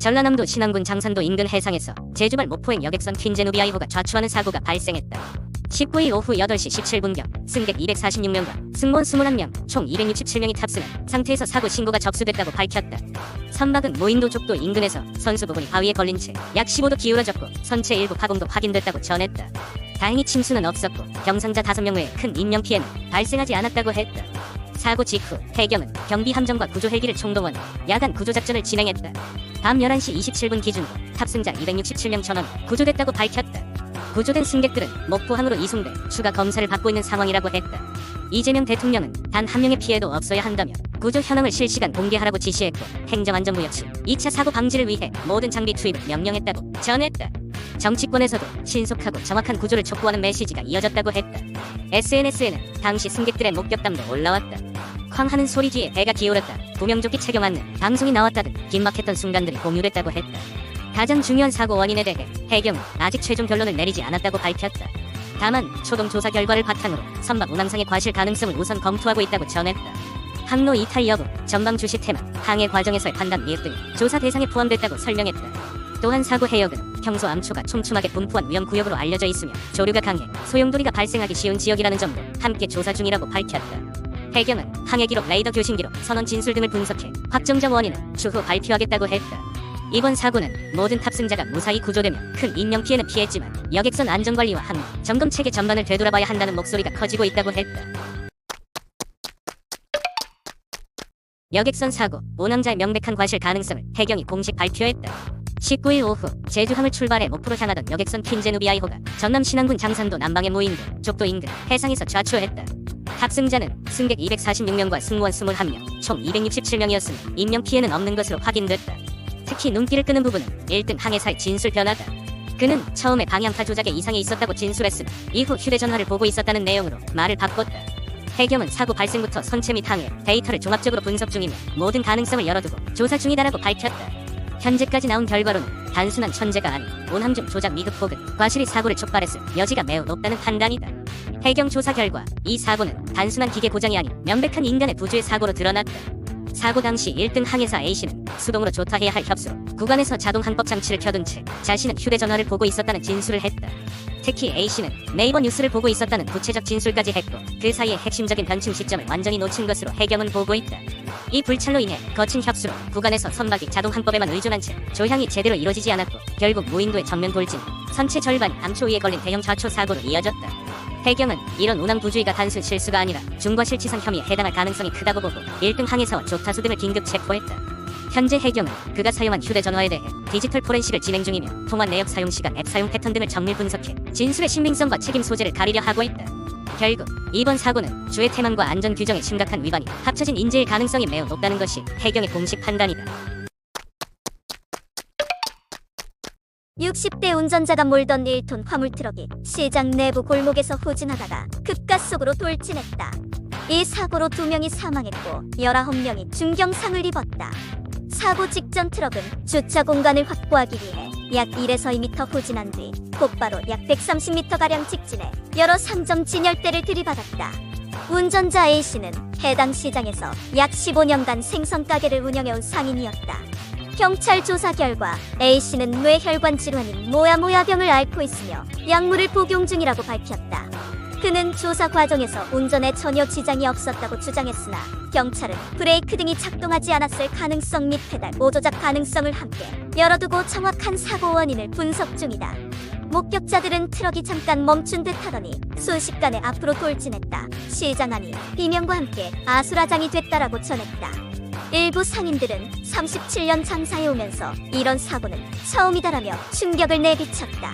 전라남도 신안군 장산도 인근 해상에서 제주발 목포행 여객선 퀸제누비아이호가 좌초하는 사고가 발생했다. 19일 오후 8시 17분경 승객 246명과 승무원 21명, 총 267명이 탑승한 상태에서 사고 신고가 접수됐다고 밝혔다. 선박은 모인도 족도 인근에서 선수 부분이 바위에 걸린 채 약 15도 기울어졌고 선체 일부 파공도 확인됐다고 전했다. 다행히 침수는 없었고 경상자 5명 외에 큰 인명 피해는 발생하지 않았다고 했다. 사고 직후 해경은 경비함정과 구조헬기를 총동원 야간 구조작전을 진행했다. 밤 11시 27분 기준으로 탑승자 267명 전원 구조됐다고 밝혔다. 구조된 승객들은 목포항으로 이송돼 추가 검사를 받고 있는 상황이라고 했다. 이재명 대통령은 단 한 명의 피해도 없어야 한다며 구조 현황을 실시간 공개하라고 지시했고 행정안전부역 시 2차 사고 방지를 위해 모든 장비 투입을 명령했다고 전했다. 정치권에서도 신속하고 정확한 구조를 촉구하는 메시지가 이어졌다고 했다. SNS에는 당시 승객들의 목격담도 올라왔다. 쾅 하는 소리 뒤에 배가 기울었다. 구명조끼 착용 안내 방송이 나왔다등 긴막했던 순간들이 공유됐다고 했다. 가장 중요한 사고 원인에 대해 해경은 아직 최종 결론을 내리지 않았다고 밝혔다. 다만 초동 조사 결과를 바탕으로 선박 운항상의 과실 가능성을 우선 검토하고 있다고 전했다. 항로 이탈 여부, 전방 주시 테만, 항해 과정에서의 판단 미흡 등이 조사 대상에 포함됐다고 설명했다. 또한 사고 해역은 평소 암초가 촘촘하게 분포한 위험구역으로 알려져 있으며 조류가 강해 소용돌이가 발생하기 쉬운 지역이라는 점도 함께 조사 중이라고 밝혔다. 해경은 항해기록, 레이더 교신 기록, 선원 진술 등을 분석해 확정자 원인은 추후 발표하겠다고 했다. 이번 사고는 모든 탑승자가 무사히 구조되며 큰 인명피해는 피했지만 여객선 안전관리와 항로, 점검체계 전반을 되돌아봐야 한다는 목소리가 커지고 있다고 했다. 여객선 사고, 운항자의 명백한 과실 가능성을 해경이 공식 발표했다. 19일 오후 제주항을 출발해 목포로 향하던 여객선 퀸제누비아이호가 전남 신안군 장산도 남방의 무인도, 족도 인근 해상에서 좌초했다. 탑승자는 승객 246명과 승무원 21명, 총 267명이었으며 인명피해는 없는 것으로 확인됐다. 특히 눈길을 끄는 부분은 1등 항해사의 진술 변화다. 그는 처음에 방향타 조작에 이상이 있었다고 진술했으나 이후 휴대전화를 보고 있었다는 내용으로 말을 바꿨다. 해경은 사고 발생부터 선체 및 항해 데이터를 종합적으로 분석 중이며 모든 가능성을 열어두고 조사 중이다라고 밝혔다. 현재까지 나온 결과로는 단순한 천재가 아닌 운항 중 조작 미흡 혹은 과실이 사고를 촉발했을 여지가 매우 높다는 판단이다. 해경 조사 결과 이 사고는 단순한 기계 고장이 아닌 명백한 인간의 부주의 사고로 드러났다. 사고 당시 1등 항해사 A씨는 수동으로 조타해야 할 협수로 구간에서 자동 항법 장치를 켜둔 채 자신은 휴대전화를 보고 있었다는 진술을 했다. 특히 A씨는 네이버 뉴스를 보고 있었다는 구체적 진술까지 했고 그 사이에 핵심적인 변침 시점을 완전히 놓친 것으로 해경은 보고 있다. 이 불찰로 인해 거친 협수로 구간에서 선박이 자동 항법에만 의존한 채 조향이 제대로 이루어지지 않았고 결국 무인도의 정면 돌진, 선체 절반이 암초 위에 걸린 대형 좌초 사고로 이어졌다. 해경은 이런 운항 부주의가 단순 실수가 아니라 중과실치상 혐의에 해당할 가능성이 크다고 보고 1등 항해사와 조타수 등을 긴급 체포했다. 현재 해경은 그가 사용한 휴대전화에 대해 디지털 포렌식을 진행 중이며 통화 내역 사용 시간, 앱 사용 패턴 등을 정밀 분석해 진술의 신빙성과 책임 소재를 가리려 하고 있다. 결국 이번 사고는 주의 태만과 안전 규정의 심각한 위반이 합쳐진 인재일 가능성이 매우 높다는 것이 해경의 공식 판단이다. 60대 운전자가 몰던 1톤 화물트럭이 시장 내부 골목에서 후진하다가 급가속으로 돌진했다. 이 사고로 2명이 사망했고 19명이 중경상을 입었다. 사고 직전 트럭은 주차 공간을 확보하기 위해 약 1에서 2m 후진한 뒤 곧바로 약 130m가량 직진해 여러 상점 진열대를 들이받았다. 운전자 A씨는 해당 시장에서 약 15년간 생선 가게를 운영해온 상인이었다. 경찰 조사 결과 A씨는 뇌혈관 질환인 모야모야병을 앓고 있으며 약물을 복용 중이라고 밝혔다. 그는 조사 과정에서 운전에 전혀 지장이 없었다고 주장했으나 경찰은 브레이크 등이 작동하지 않았을 가능성 및 페달 오조작 가능성을 함께 열어두고 정확한 사고 원인을 분석 중이다. 목격자들은 트럭이 잠깐 멈춘 듯 하더니 순식간에 앞으로 돌진했다. 시장 안이 비명과 함께 아수라장이 됐다라고 전했다. 일부 상인들은 37년 장사해오면서 이런 사고는 처음이다라며 충격을 내비쳤다.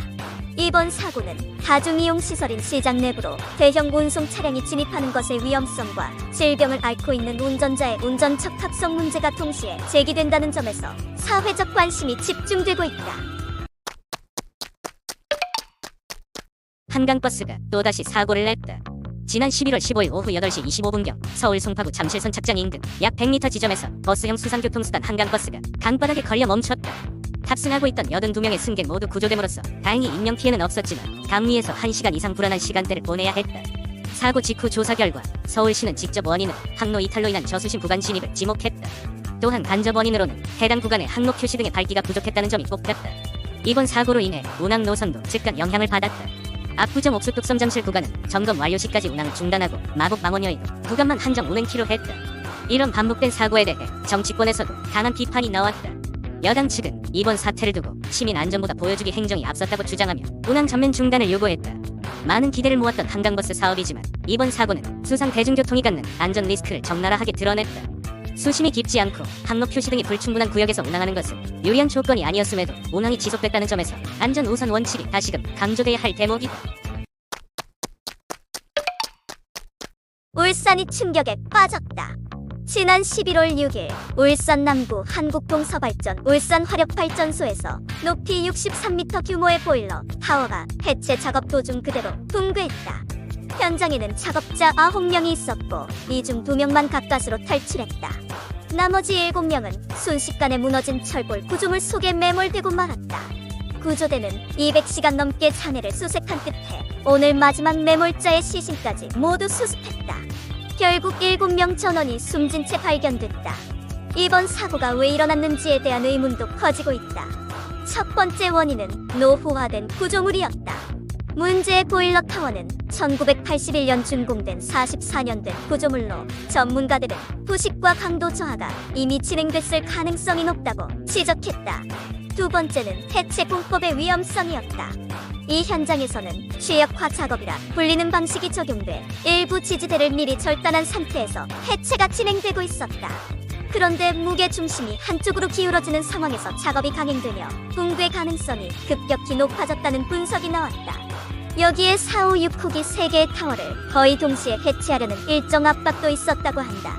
이번 사고는 다중이용시설인 시장 내부로 대형 운송 차량이 진입하는 것의 위험성과 질병을 앓고 있는 운전자의 운전 적합성 문제가 동시에 제기된다는 점에서 사회적 관심이 집중되고 있다. 한강버스가 또다시 사고를 냈다. 지난 11월 15일 오후 8시 25분경 서울 송파구 잠실선 착장 인근 약 100m 지점에서 버스형 수상교통수단 한강버스가 강바닥에 걸려 멈췄다. 탑승하고 있던 82명의 승객 모두 구조됨으로써 다행히 인명피해는 없었지만 강 위에서 1시간 이상 불안한 시간대를 보내야 했다. 사고 직후 조사 결과 서울시는 직접 원인을 항로 이탈로 인한 저수심 구간 진입을 지목했다. 또한 간접 원인으로는 해당 구간의 항로 표시 등의 밝기가 부족했다는 점이 꼽혔다. 이번 사고로 인해 운항 노선도 즉각 영향을 받았다. 압구정 옥수뚝섬 잠실 구간은 점검 완료 시까지 운항을 중단하고 마곡 망원 여의도 구간만 한정 운행키로 했다. 이런 반복된 사고에 대해 정치권에서도 강한 비판이 나왔다. 여당 측은 이번 사태를 두고 시민 안전보다 보여주기 행정이 앞섰다고 주장하며 운항 전면 중단을 요구했다. 많은 기대를 모았던 한강버스 사업이지만 이번 사고는 수상 대중교통이 갖는 안전 리스크를 적나라하게 드러냈다. 수심이 깊지 않고 항로 표시 등이 불충분한 구역에서 운항하는 것은 유리한 조건이 아니었음에도 운항이 지속됐다는 점에서 안전 우선 원칙이 다시금 강조돼야 할 대목이다. 울산이 충격에 빠졌다. 지난 11월 6일 울산 남구 한국동서발전 울산화력발전소에서 높이 63m 규모의 보일러 타워가 해체 작업 도중 그대로 붕괴했다. 현장에는 작업자 9명이 있었고 이 중 2명만 가까스로 탈출했다. 나머지 7명은 순식간에 무너진 철골 구조물 속에 매몰되고 말았다. 구조대는 200시간 넘게 잔해를 수색한 끝에 오늘 마지막 매몰자의 시신까지 모두 수습했다. 결국 7명 전원이 숨진 채 발견됐다. 이번 사고가 왜 일어났는지에 대한 의문도 커지고 있다. 첫 번째 원인은 노후화된 구조물이었다. 문제의 보일러 타워는 1981년 준공된 44년 된 구조물로 전문가들은 부식과 강도 저하가 이미 진행됐을 가능성이 높다고 지적했다. 두 번째는 해체 공법의 위험성이었다. 이 현장에서는 취약화 작업이라 불리는 방식이 적용돼 일부 지지대를 미리 절단한 상태에서 해체가 진행되고 있었다. 그런데 무게 중심이 한쪽으로 기울어지는 상황에서 작업이 강행되며 붕괴 가능성이 급격히 높아졌다는 분석이 나왔다. 여기에 4, 5, 6호기 3개의 타워를 거의 동시에 해체하려는 일정 압박도 있었다고 한다.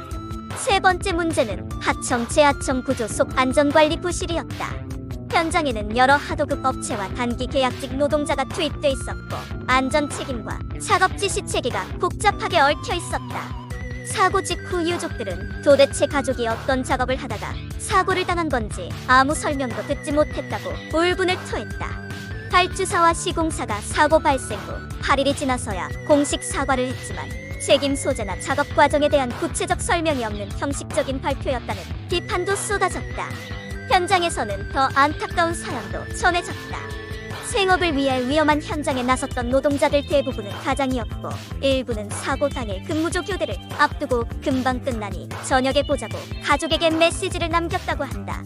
세 번째 문제는 하청 재하청 구조 속 안전관리 부실이었다. 현장에는 여러 하도급 업체와 단기 계약직 노동자가 투입돼 있었고 안전 책임과 작업 지시 체계가 복잡하게 얽혀 있었다. 사고 직후 유족들은 도대체 가족이 어떤 작업을 하다가 사고를 당한 건지 아무 설명도 듣지 못했다고 울분을 토했다. 발주사와 시공사가 사고 발생 후 8일이 지나서야 공식 사과를 했지만 책임 소재나 작업 과정에 대한 구체적 설명이 없는 형식적인 발표였다는 비판도 쏟아졌다. 현장에서는 더 안타까운 사연도 전해졌다. 생업을 위해 위험한 현장에 나섰던 노동자들 대부분은 가장이었고 일부는 사고 당일 근무조 교대를 앞두고 금방 끝나니 저녁에 보자고 가족에게 메시지를 남겼다고 한다.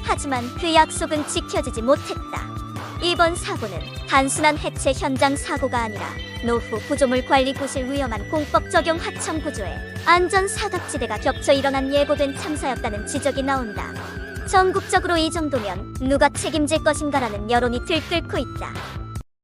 하지만 그 약속은 지켜지지 못했다. 이번 사고는 단순한 해체 현장 사고가 아니라 노후 구조물 관리 부실 위험한 공법 적용 하청 구조에 안전 사각지대가 겹쳐 일어난 예고된 참사였다는 지적이 나온다. 전국적으로 이 정도면 누가 책임질 것인가라는 여론이 들끓고 있다.